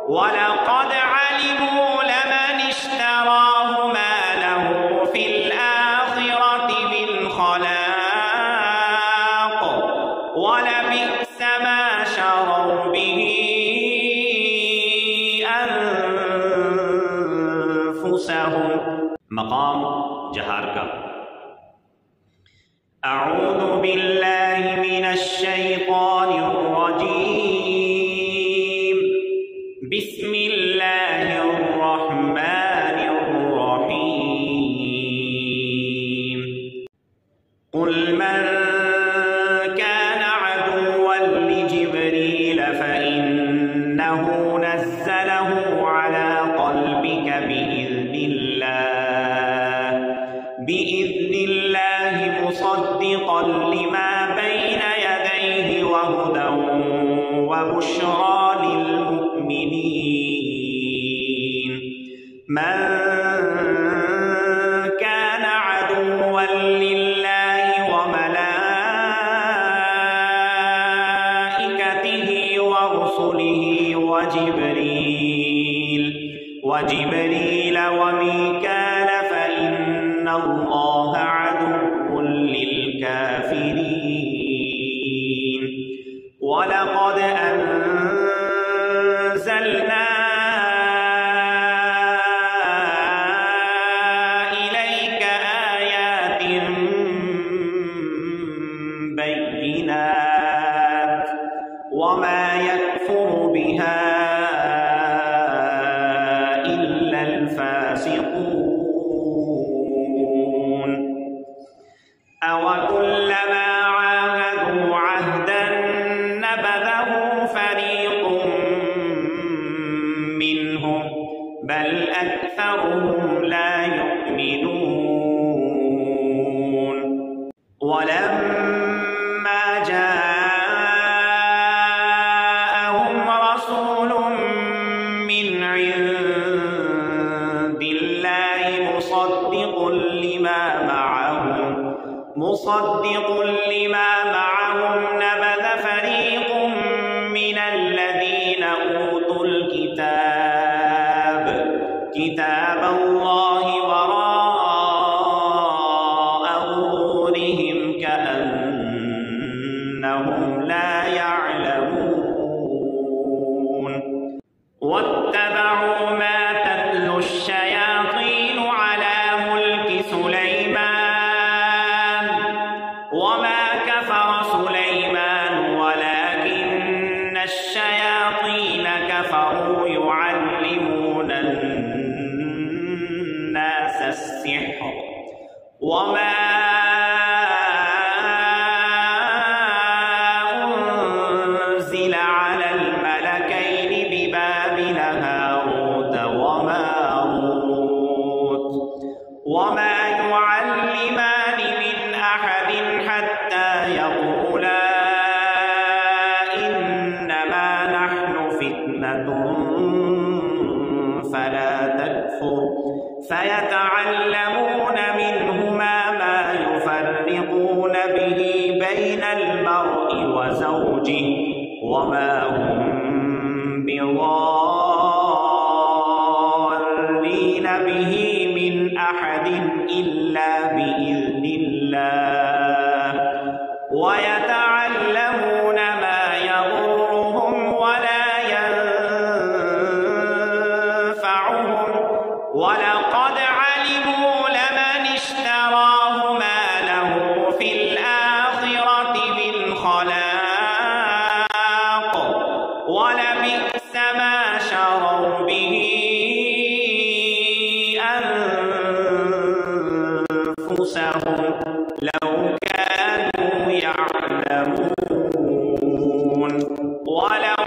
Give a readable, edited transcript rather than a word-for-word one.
ولقد علموا لمن اشتراه ما له في الآخرة من خلاق ولبئس ما شروا به أنفسهم. مقام جهار کا أعوذ بالله من الشيطان الرجيم. بسم الله الرحمن الرحيم. قل من كان عدوا لجبريل فإنه نزله على قلبك بإذن الله مصدقا لما بين يديه وهدى وبشرى للمؤمنين. من كان عدوا لله وملائكته ورسله وجبريل وميكال فإن الله عدو للكافرين. ولقد أنزلنا إليك آيات بينات وما يكفر بها إلا الفاسقون. أوكلما عاهدوا عهدا نبذه فريق منهم بل أكثرهم لا يؤمنون. ولما جاءهم رسول من عند الله مصدق لما معهم نبذ فريق من الذين أوتوا كتاب الله وراء ظهورهم كأنهم لا يعلمون. واتبعوا ما تتلو الشياطين على ملك سليمان وما كفر سليمان ولكن الشياطين كفروا يعلمون الناس السحر وما أنزل على الملكين ببابل هاروت وماروت وما يعلمان من أحد حتى يقولا إنما نحن فتنة فلا تكفر فيتعلمون منهما ما يفرقون به بين المرء وزوجه وما هم بضارين به من أحد إلا بإذن الله ويتعلمون ما يضرهم ولا ينفعهم. ولقد علموا لمن اشتراه ما له في الآخرة من خلاق ولبئس ما شروا به أنفسهم لو كانوا يعلمون. ولو